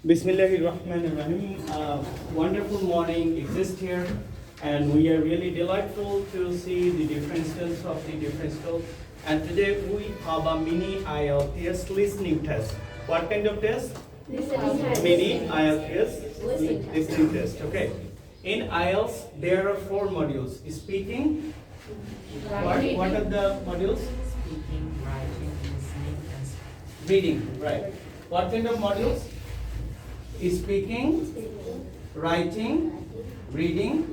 Bismillahirrahmanirrahim. Wonderful morning exists here, and we are really delightful to see the different skills of the different skills. And today we have a mini IELTS listening test. What kind of test? Listening test. Mini IELTS Listening test. listening test. Okay. In IELTS, there are 4 modules: speaking. What are the modules? Speaking, writing, listening, and speaking. Reading. Right. What kind of modules? Speaking, writing, reading,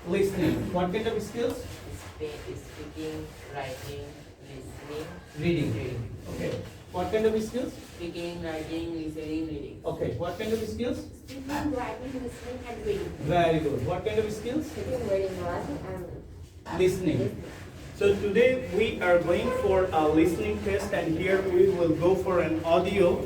listening. What kind of skills? Speaking, writing, listening, Reading. Okay. What kind of skills? speaking, writing, listening, reading. Okay. What kind of skills? Speaking, writing, listening, and reading. Very good. What kind of skills? Speaking, reading, writing, and Listening. So today we are going for a listening test, and here we will go for an audio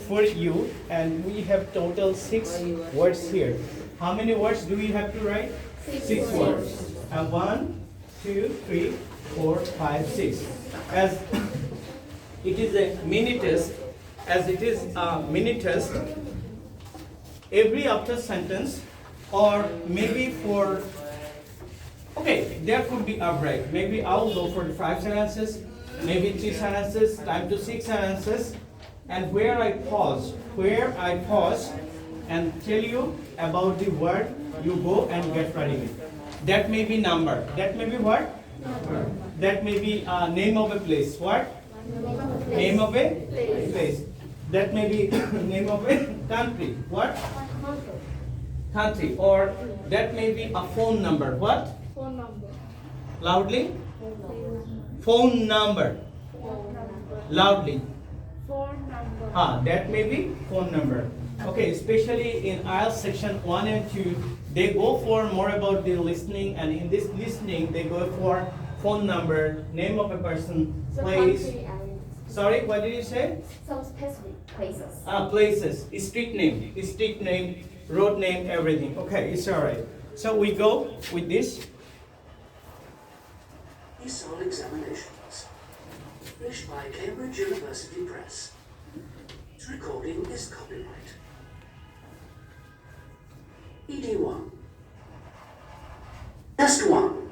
for you, and we have total 6 words here. How many words do we have to write? 6 words. And 1, 2, 3, 4, 5, 6. As it is a mini test, every after sentence, or maybe for, okay, there could be a break. Maybe I'll go for 5 sentences, maybe 3 sentences, time to 6 sentences, and where I pause and tell you about the word, you go and get ready. That may be number. That may be what? That may be name of a place. What? Name of a place. That may be name of a country. What? Country. Or that may be a phone number. What? phone number. Loudly? Phone number. Loudly. Phone number. That may be phone number. Okay, especially in IELTS section 1 and 2, they go for more about the listening, and in this listening, they go for phone number, name of a person, So place. country and Sorry, what did you say? some specific places. Places, street name, road name, everything. Okay, it's alright. So we go with this. ESOL Examinations. Published by Cambridge University Press. This recording is copyright. ED1. Test 1.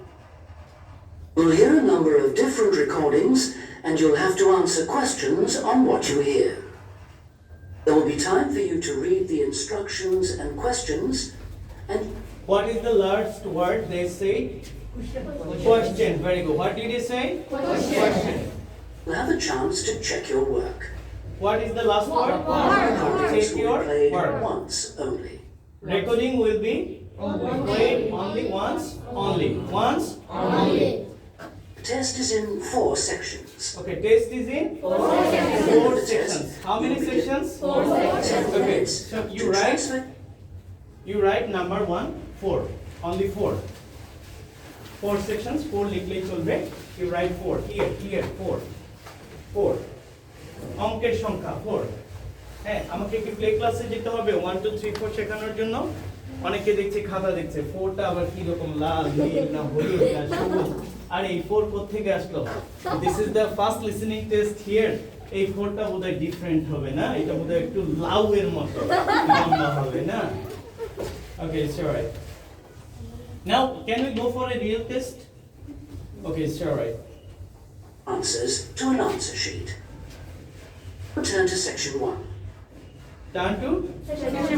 You'll hear a number of different recordings, and you'll have to answer questions on what you hear. There will be time for you to read the instructions and questions, and What is the last word they say? Question. Very good. What did they say? Question. you'll have a chance to check your work. What is the last word? Recordings Check will your be played work. once only. Recording will be played only once. Only. The test is in 4 sections. Okay, test is in 4 sections. How many sections? 4 sections. Okay, so you write number 1, 4. Only 4. 4 sections, 4 লিখলেই চলবে. You write 4. Here, 4. 4. অঙ্কের সংখ্যা 4. হ্যাঁ, আমাকে কি play ক্লাসে যেতে হবে 1 2 3 4 শেখানোর জন্য? অনেকে দেখছে খাতা দেখছে 4টা আবার কি রকম লাল নীল না হলুদ না সবুজ, আর এই 4 কোথা থেকে আসলো? This is the first listening test here. এই 4টা বোধহয় ডিফারেন্ট হবে না, এটা বোধহয় একটু লাউ এর মতো লম্বা হবে না? Okay, it's all right. Now, can we go for a real test? Okay, it's all right. Answers to an answer sheet. Turn to section 1. Turn to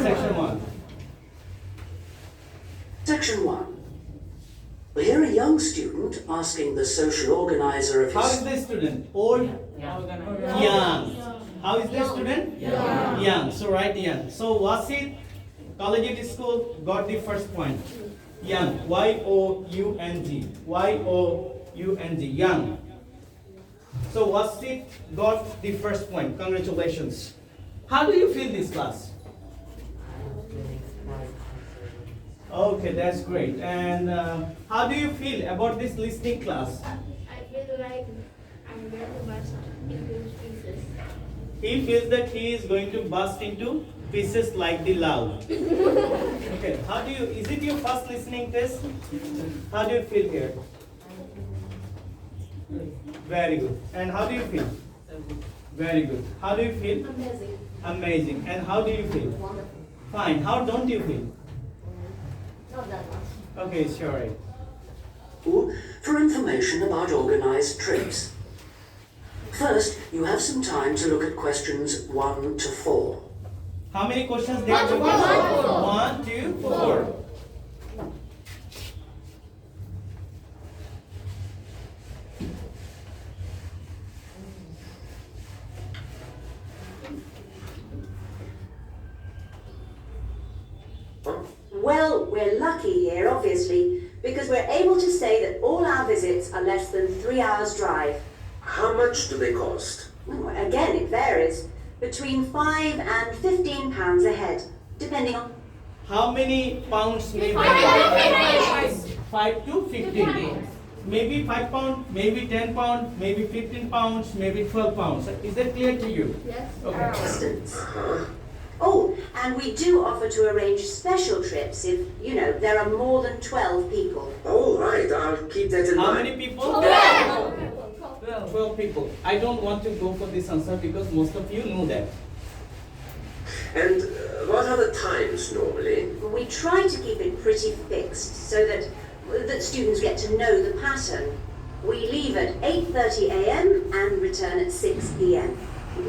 section 1. Section 1. We hear a young student asking the social organizer of How is his... the student? Old? Young. How is the student? Young. So write young. So Wasit, collegiate school, got the first point. Young. Y-O-U-N-G. Y-O-U-N-G. Young. So Wasit got the first point. Congratulations. How do you feel this class? Okay, that's great. And how do you feel about this listening class? I feel like I'm going to burst into pieces. He feels that he is going to burst into pieces like the loud. Okay, is it your first listening test? How do you feel here? Very good. And how do you feel? Very good. How do you feel? Amazing. Amazing. And how do you feel? Wonderful. Fine. How don't you feel? Not that much. Okay, sure. For information about organized trips. First, you have some time to look at questions 1 to 4. How many questions there are? 1, 2, 4. Well, we're lucky here, obviously, because we're able to say that all our visits are less than 3 hours drive. How much do they cost? Oh, again, it varies. Between £5 and £15 a head, depending on... How many pounds maybe? 5 to 15. Maybe 5 pounds, maybe 10 pounds, maybe 15 pounds, maybe 12 pounds. Is that clear to you? Yes. Okay. distance. Oh, and we do offer to arrange special trips if, there are more than 12 people. All right, I'll keep that in How mind. many people? 12 people. I don't want to go for this answer because most of you know that. And what are the times normally? We try to keep it pretty fixed so that students get to know the pattern. We leave at 8:30 a.m. and return at 6 p.m.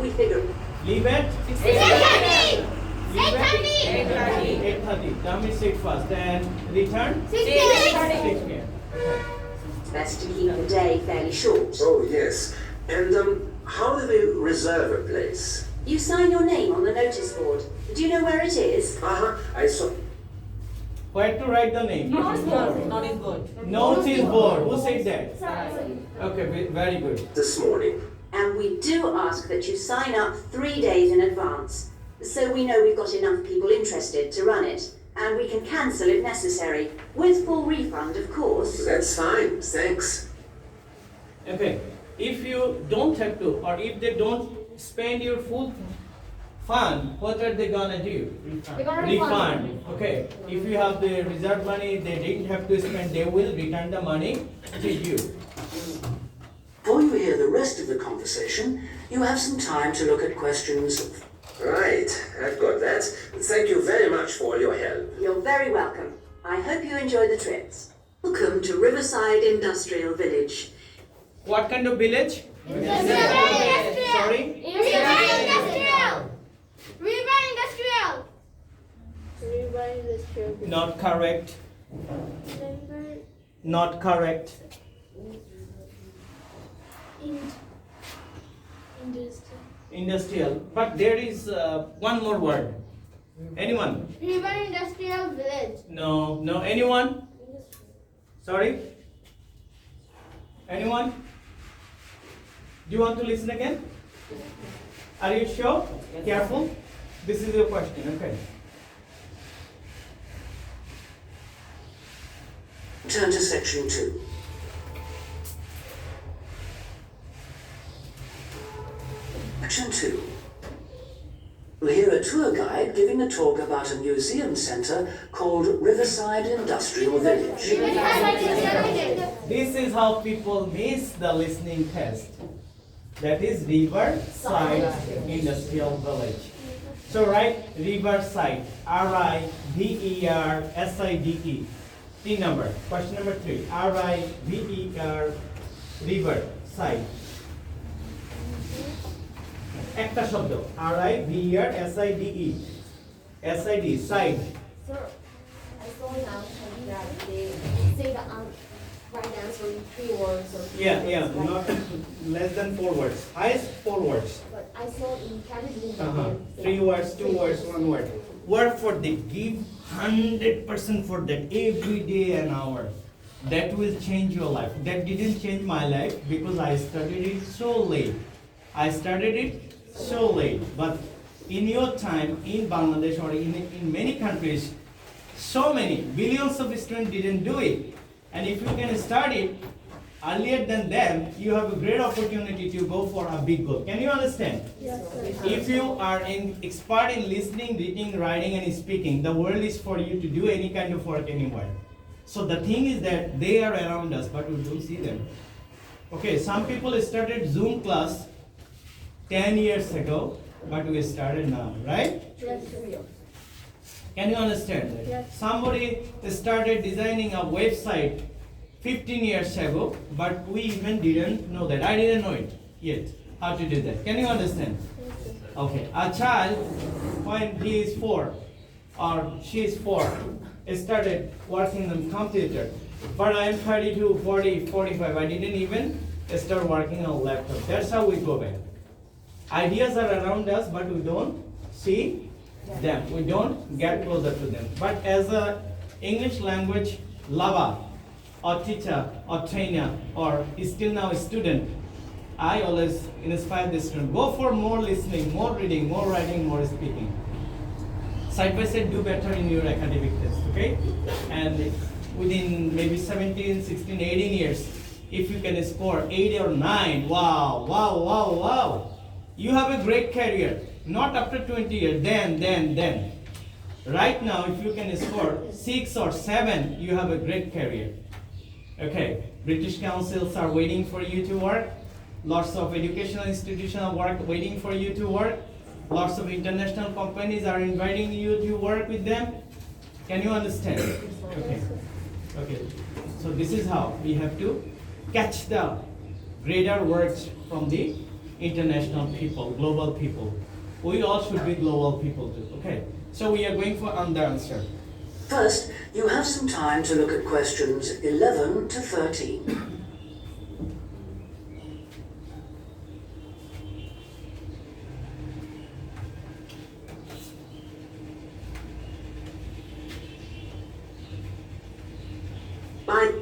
We figure Leave at 8:30. 8:30. Come and sit first and return 6 p.m. it's best to keep the day fairly short. Oh, yes. And how do we reserve a place? You sign your name on the notice board. Do you know where it is? I saw. Where to write the name? Notice board. Notice board. Who said that? Okay, very good. This morning. And we do ask that you sign up 3 days in advance, so we know we've got enough people interested to run it, and we can cancel if necessary, with full refund, of course. That's fine, thanks. Okay, if you don't have to, or if they don't spend your full fund, what are they gonna do? They're gonna refund. Okay, if you have the reserve money, they didn't have to spend, they will return the money to you. Before you hear the rest of the conversation, you have some time to look at questions. Right, I've got that. Thank you very much for all your help. You're very welcome. I hope you enjoy the trips. Welcome to Riverside Industrial Village. What kind of village? Industrial. Sorry? River Industrial. River Industrial. River Industrial. Not correct. River Not correct. Industrial. Industrial. But there is one more word. Anyone? River Industrial Village. No. Anyone? Sorry? Anyone? Do you want to listen again? Are you sure? Careful. This is your question, okay. Turn to section 2. Section 2. We'll hear a tour guide giving a talk about a museum centre called Riverside Industrial Village. This is how people miss the listening test. That is Riverside Industrial Village. So write Riverside, R-I-V-E-R-S-I-D-E. T number. Question number 3. R-I-V-E-R, Riverside. একটা শব্দ R-I-V-E-R-S-I-D-E. S-I-D, side. Sir, I saw now that they say the right answer in 3 words or Yeah, not less than 4 words. Highest 4 words. But I saw in Canadian 3 words, 2 words, 1 word. Work for that. Give 100% for that every day an hour. That will change your life. That didn't change my life because I studied it so late. But in your time in Bangladesh or in many countries, so many billions of students didn't do it. And if you can start it earlier than them, you have a great opportunity to go for a big goal. Can you understand? Yes, sir. If you are an expert in listening, reading, writing, and speaking, the world is for you to do any kind of work anywhere. So the thing is that they are around us, but we don't see them. Okay, some people started Zoom class 10 years ago, but we started now, right? Yes. Can you understand that? Yes. Somebody started designing a website 15 years ago, but we even didn't know that. I didn't know it yet, how to do that. Can you understand? Okay, a child, when he is 4 or she is 4, started working on computer. But I am 32, 40, 45. I didn't even start working on laptop. That's how we go back. Ideas are around us, but we don't see them. We don't get closer to them. But as a English language lover, or teacher, or trainer, or still now a student, I always inspire the student. Go for more listening, more reading, more writing, more speaking. Side by side, do better in your academic test, okay? And within maybe 17, 16, 18 years, if you can score 8 or 9, wow, wow, wow, wow. You have a great career. Not after 20 years, then. Right now, if you can score 6 or 7, you have a great career. Okay, British councils are waiting for you to work. Lots of educational institutions are waiting for you to work. Lots of international companies are inviting you to work with them. Can you understand? Okay. Okay. So this is how we have to catch the greater words from the international people, global people. We all should be global people too. Okay. So we are going for on the answer. First, you have some time to look at questions 11 to 13. Bye.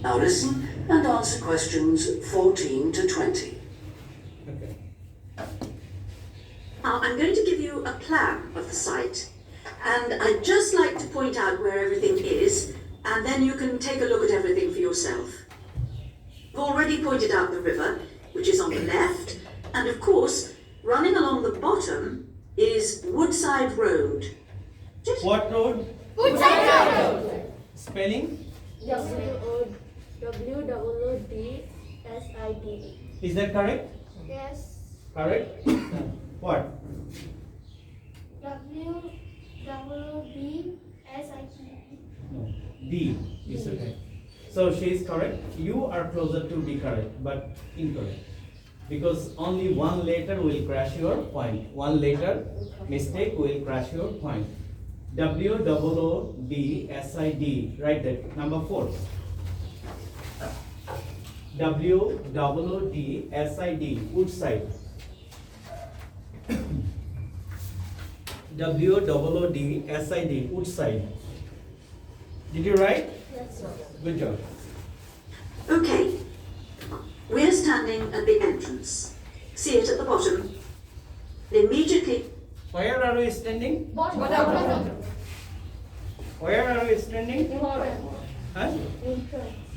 Now listen and answer questions 14 to 20. Okay. Now, I'm going to give you a plan of the site, and I'd just like to point out where everything is, and then you can take a look at everything for yourself. I've already pointed out the river, which is on the left, and of course, running along the bottom is Woodside Road. What road? Woodside Road. Spelling? WOODSIDE. Is that correct? Yes. Correct? What? WOODSIDE. No. D is okay. So she is correct. You are closer to be correct, but incorrect. Because only one letter will crash your point. One letter mistake will crash your point. WOODSID. Write that. Number 4. WOODSID. Woodside. WOODSID. Woodside. Did you write? Yes, sir. Good job. Okay, we're standing at the entrance. See it at the bottom? Immediately. Where are we standing? Bottom. Where are we standing? Bottom. Huh?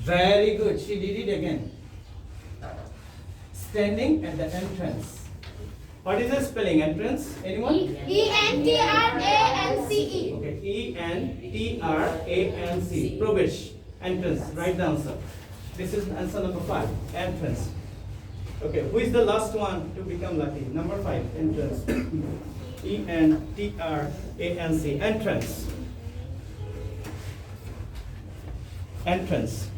Very good. She did it again. Standing at the entrance. What is the spelling? Entrance? Anyone? ENTRANCE. Okay. ENTRANC. Probesh. Entrance. Write the answer. This is answer number 5. Entrance. Okay. Who is the last one to become lucky? Number 5. Entrance. ENTRANC. Entrance. Entrance.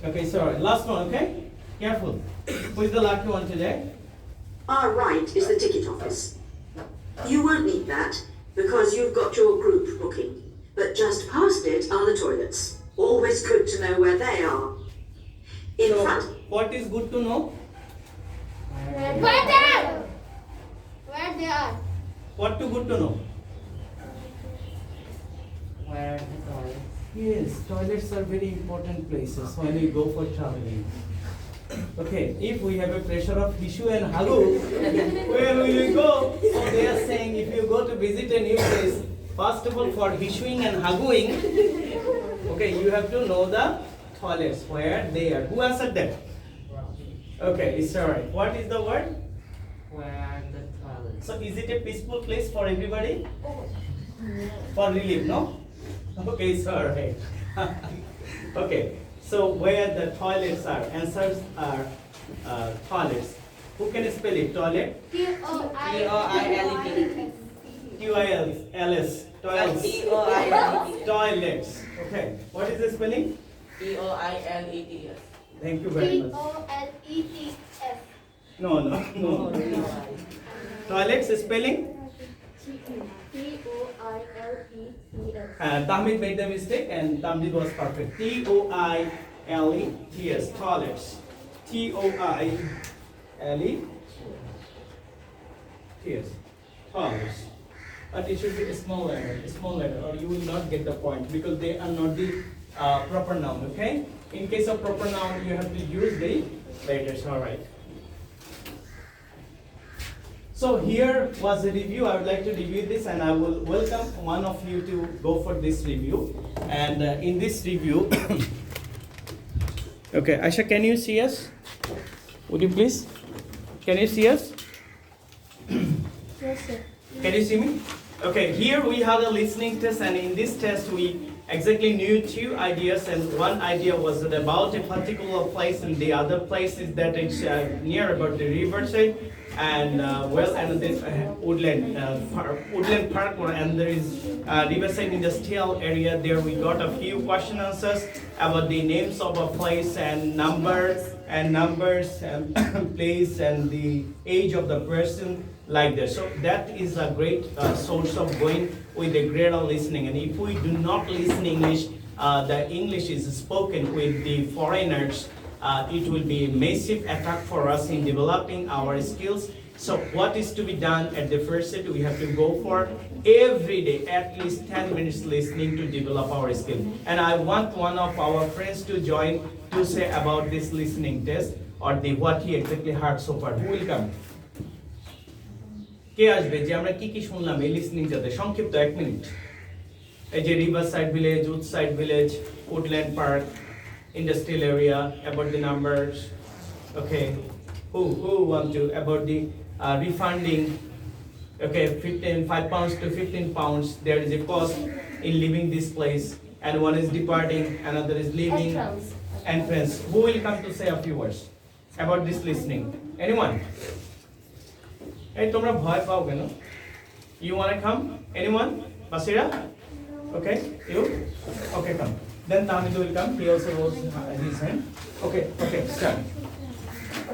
Okay, sorry. Last one, okay? Careful. Who is the lucky one today? Our right is the ticket office. You won't need that because you've got your group booking. But just past it are the toilets. Always good to know where they are. In So, front. what is good to know? Where they are? Where they are? What to good to know? Where the toilet? Yes, toilets are very important places when we go for traveling. Okay, if we have a pressure of Hishu and Hagu, where will we go? So they are saying if you go to visit a new place, first of all for Hishuing and Haguing, okay, you have to know the toilets, where they are. Who answered that? Okay, it's alright. What is the word? Where are the toilets? So is it a peaceful place for everybody? For relief, no? Okay, it's alright. Okay, so where the toilets are, answers are toilets. Who can spell it? Toilet. T-O-I-L-E-T. T-I-L-S. Toilets. T-O-I-L-E-T. Toilets. Okay. What is the spelling? T-O-I-L-E-T-S. Thank you very much. T-O-L-E-T-S. No. Toilets spelling? T-O-I-L-E-T-S. Tamid made the mistake and Tamid was perfect. T-O-I-L-E-T-S. Toilets. T-O-I-L-E-T-S. Toilets. But it should be a small letter, or you will not get the point because they are not the proper noun. Okay? In case of proper noun, you have to use the letters. All right. So here was a review. I would like to review this, and I will welcome one of you to go for this review. And in this review, okay, Aisha, can you see us? Would you please? Can you see us? Yes, sir. Can you see me? Okay, here we had a listening test, and in this test we exactly knew two ideas, and one idea was about a particular place, and the other place is that it's near about the riverside, and and this woodland park, and there is riverside industrial area. There we got a few question answers about the names of a place and numbers and place and the age of the person, like that. So that is a great source of going with the greater listening. And if we do not listen English, the English is spoken with the foreigners, it will be a massive attack for us in developing our skills. So what is to be done at the first set? We have to go for every day at least 10 minutes listening to develop our skill. And I want one of our friends to join to say about this listening test, or the what he exactly heard so far. Who will come? কে আসবে যে আমরা কি কি শুনলাম এই listening টাতে? সংক্ষিপ্ত 1 minute. এই যে riverside village, woodside village, woodland park, industrial area, about the numbers. Okay, who want to about the refunding? Okay, 5 pounds to 15 pounds. There is a cost in leaving this place, and one is departing, another is leaving. Entrance. Who will come to say a few words about this listening? Anyone? Hey, tomra bhoy pao keno? You wanna come? Anyone? Basira? Okay, you? Okay, come. Then Tamid will come. He also rose his hand. Okay, start.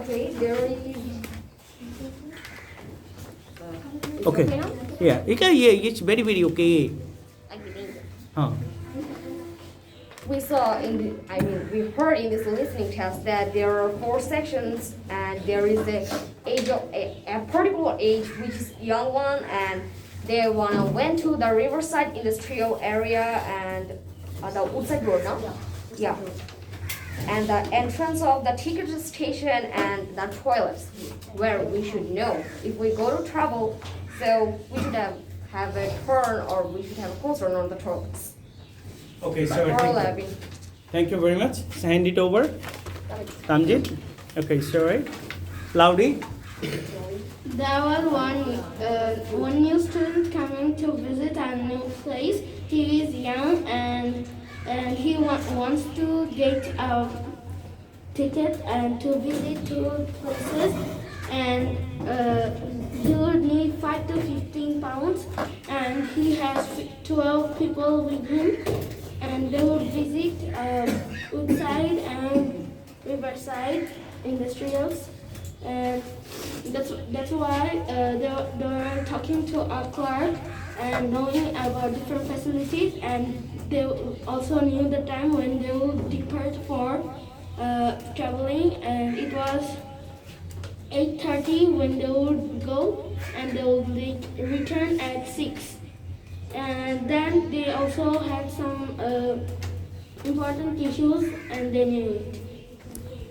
Okay, there is. Okay. Now? Yeah, it's very okay. I believe. Huh. We saw we heard in this listening test that there are 4 sections, and there is a particular age which is young one, and they went to the riverside industrial area and the Woodside Road, no? Yeah. And the entrance of the ticket station and the toilets, where we should know if we go to travel, so we should have a turn, or we should have a concern on the toilets. Okay, so thank you very much. Hand it over. Tamjit. Okay, sorry. Loudy. There was one new student coming to visit a new place. He is young and he wants to get a ticket and to visit 2 places, and he would need 5 to 15 pounds, and he has 12 people with him, and they would visit Woodside and Riverside industrials. And that's why they were talking to our clerk and knowing about different facilities, and they also knew the time when they would depart for traveling, and it was 8:30 when they would go, and they would return at 6. And then they also had some important issues, and they knew it.